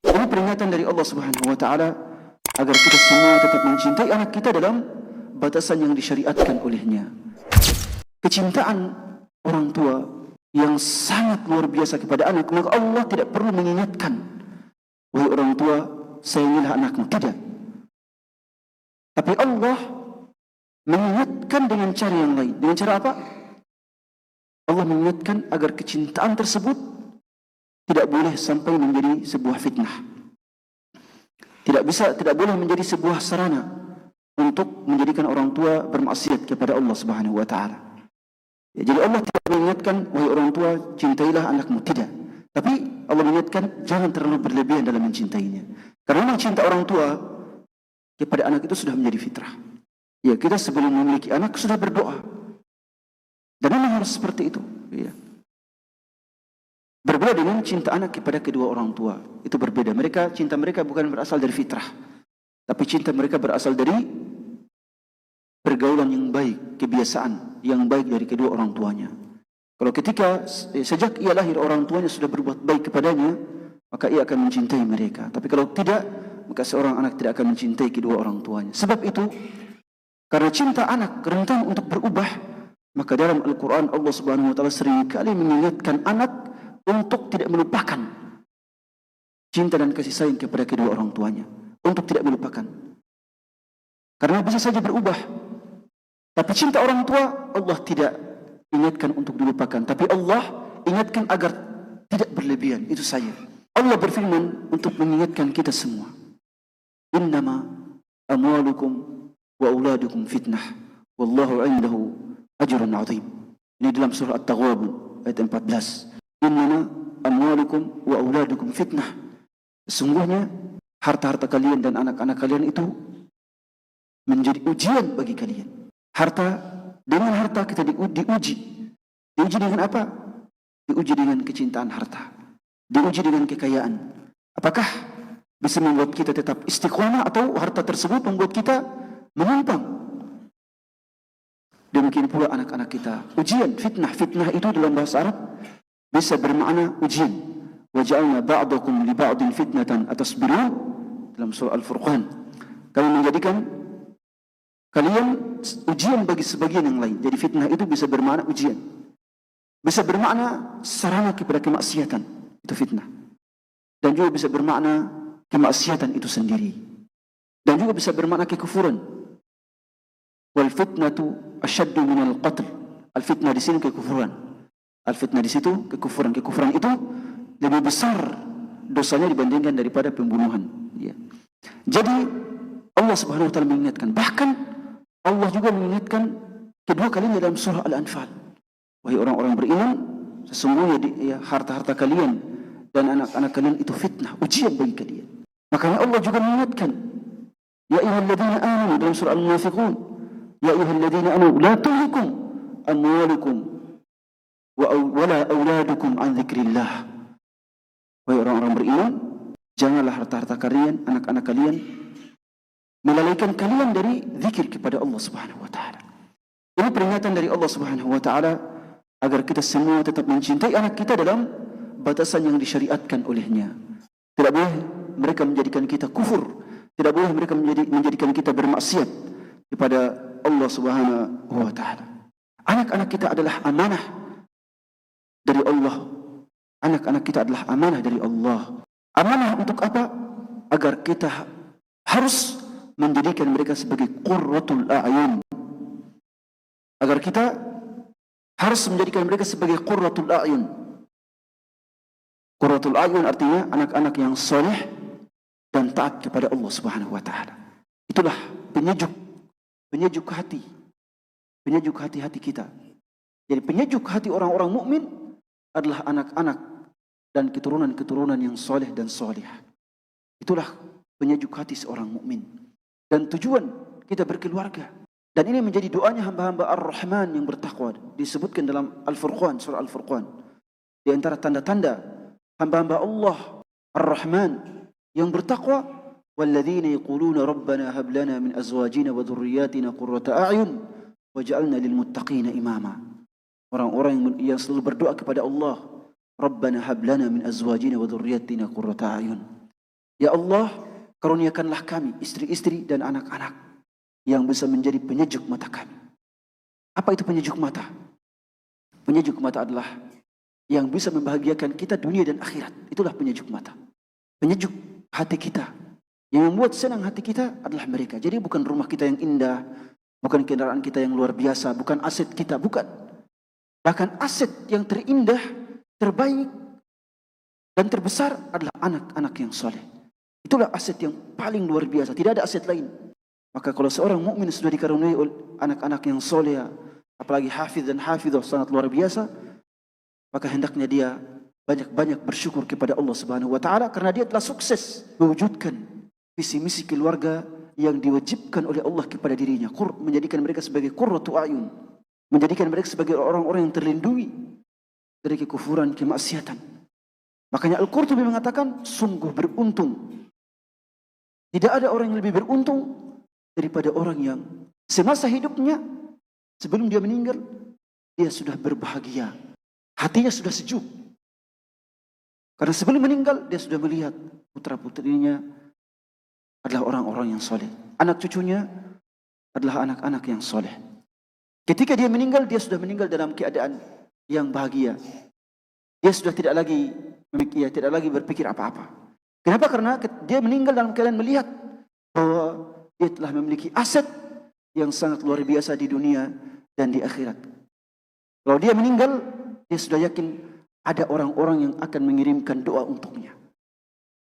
Ini peringatan dari Allah Subhanahu wa taala agar kita semua tetap mencintai anak kita dalam batasan yang disyariatkan olehnya. Kecintaan orang tua yang sangat luar biasa kepada anak, maka Allah tidak perlu mengingatkan, wahai orang tua, sayangilah anakmu. Tidak. Tapi Allah mengingatkan dengan cara yang lain. Dengan cara apa? Allah mengingatkan agar kecintaan tersebut tidak boleh sampai menjadi sebuah fitnah. Tidak boleh menjadi sebuah sarana untuk menjadikan orang tua bermaksiat kepada Allah Subhanahu wa taala. Ya, jadi Allah tidak mengingatkan, wahai orang tua, cintailah anakmu. Tidak. Tapi Allah mengingatkan jangan terlalu berlebihan dalam mencintainya. Karena memang cinta orang tua kepada anak itu sudah menjadi fitrah. Ya, kita sebelum memiliki anak sudah berdoa. Dan memang harus seperti itu. Ya. Berbeda dengan cinta anak kepada kedua orang tua. Itu berbeda. Cinta mereka bukan berasal dari fitrah. Tapi cinta mereka berasal dari pergaulan yang baik, kebiasaan yang baik dari kedua orang tuanya. Kalau ketika sejak ia lahir orang tuanya sudah berbuat baik kepadanya, maka ia akan mencintai mereka. Tapi kalau tidak, maka seorang anak tidak akan mencintai kedua orang tuanya. Sebab itu, karena cinta anak rentan untuk berubah, maka dalam Al-Quran Allah Subhanahu wa taala seringkali mengingatkan anak untuk tidak melupakan cinta dan kasih sayang kepada kedua orang tuanya. Untuk tidak melupakan. Karena bisa saja berubah. Tapi cinta orang tua Allah tidak ingatkan untuk dilupakan. Tapi Allah ingatkan agar tidak berlebihan. Itu saja. Allah berfirman untuk mengingatkan kita semua. Innama amwalukum wa auladukum fitnah. Wallahu indahu ajrun azim. Ini dalam surah At-Taghabun ayat 14. Innama amwalukum wa auladukum fitnah. Sesungguhnya harta-harta kalian dan anak-anak kalian itu menjadi ujian bagi kalian. Dengan harta kita diuji. Diuji dengan apa? Diuji dengan kecintaan harta. Diuji dengan kekayaan. Apakah bisa membuat kita tetap istiqomah atau harta tersebut membuat kita menyimpang? Demikian pula anak-anak kita. Ujian, fitnah. Fitnah itu dalam bahasa Arab bisa bermakna ujian. Waja'alna ba'dakum li ba'din fitnatan atasbirun dalam surah Al-Furqan. Kami menjadikan kalian ujian bagi sebagian yang lain. Jadi fitnah itu bisa bermakna ujian. Bisa bermakna sarana kepada kemaksiatan. Itu fitnah. Dan juga bisa bermakna kemaksiatan itu sendiri. Dan juga bisa bermakna kekufuran. Wal fitnatu asyaddu minal qatl. Al fitnah di sini kekufuran. Al fitnah di situ kekufuran. Kekufuran itu lebih besar dosanya dibandingkan daripada pembunuhan. Ya. Jadi Allah Subhanahu wa taala mengingatkan. Bahkan Allah juga mengingatkan kedua kalinya dalam surah Al-Anfal. Wahai orang-orang beriman, sesungguhnya harta-harta kalian dan anak-anak kalian itu fitnah, ujian bagi kalian. Makanya Allah juga mengingatkan, ya ayyuhalladzina amanu dalam surah Al-Munafiqun, ya ayyuhalladzina amanu la tulhikum amwalukum wa la auladukum an dzikrillah. Wahai orang-orang beriman, janganlah harta-harta kalian, anak-anak kalian melalaikan kalian dari zikir kepada Allah Subhanahu wa taala. Ini peringatan dari Allah Subhanahu wa taala agar kita semua tetap mencintai anak kita dalam batasan yang disyariatkan olehnya. Tidak boleh mereka menjadikan kita kufur, tidak boleh mereka menjadikan kita bermaksiat kepada Allah Subhanahu wa taala. Anak-anak kita adalah amanah dari Allah. Anak-anak kita adalah amanah dari Allah. Amanah untuk apa? Agar kita harus menjadikan mereka sebagai qurratul a'yun. Agar kita harus menjadikan mereka sebagai qurratul a'yun. Qurratul a'yun artinya anak-anak yang soleh dan taat kepada Allah Subhanahu wa taala. Itulah penyejuk hati. Penyejuk hati-hati kita. Jadi penyejuk hati orang-orang mukmin adalah anak-anak dan keturunan-keturunan yang soleh dan solihah. Itulah penyejuk hati seorang mukmin. Dan tujuan kita berkeluarga. Dan ini menjadi doanya hamba-hamba Ar-Rahman yang bertakwa. Disebutkan dalam Al-Furqan, surah Al-Furqan. Di antara tanda-tanda hamba-hamba Allah Ar-Rahman yang bertakwa, walladzina yaquluna rabbana hab lana min azwajina wa dhurriyyatina qurrata a'yun waj'alna lil muttaqina imama. Orang-orang yang selalu berdoa kepada Allah, Rabbana hab lana min azwajina wa dhurriyyatina qurrata a'yun. Ya Allah, karuniakanlah kami istri-istri dan anak-anak yang bisa menjadi penyejuk mata kami. Apa itu penyejuk mata? Penyejuk mata adalah yang bisa membahagiakan kita dunia dan akhirat. Itulah penyejuk mata. Penyejuk hati kita. Yang membuat senang hati kita adalah mereka. Jadi bukan rumah kita yang indah, bukan kendaraan kita yang luar biasa, bukan aset kita, bukan. Bahkan aset yang terindah, terbaik, dan terbesar adalah anak-anak yang soleh. Itulah aset yang paling luar biasa. Tidak ada aset lain. Maka kalau seorang mukmin sudah dikaruniai oleh anak-anak yang soleh, apalagi hafiz dan hafizah sangat luar biasa, maka hendaknya dia banyak-banyak bersyukur kepada Allah Subhanahu wa taala karena dia telah sukses mewujudkan visi misi keluarga yang diwajibkan oleh Allah kepada dirinya, menjadikan mereka sebagai qurratu a'yun, menjadikan mereka sebagai orang-orang yang terlindungi dari kekufuran, kemaksiatan. Makanya Al-Qurtubi mengatakan sungguh beruntung. Tidak ada orang yang lebih beruntung daripada orang yang semasa hidupnya sebelum dia meninggal dia sudah berbahagia, hatinya sudah sejuk. Karena sebelum meninggal dia sudah melihat putra-putrinya adalah orang-orang yang soleh, anak cucunya adalah anak-anak yang soleh. Ketika dia meninggal, dia sudah meninggal dalam keadaan yang bahagia. Dia sudah tidak lagi berpikir apa-apa. Kenapa? Karena dia meninggal dalam keadaan melihat bahwa dia telah memiliki aset yang sangat luar biasa di dunia dan di akhirat. Kalau dia meninggal, dia sudah yakin ada orang-orang yang akan mengirimkan doa untuknya.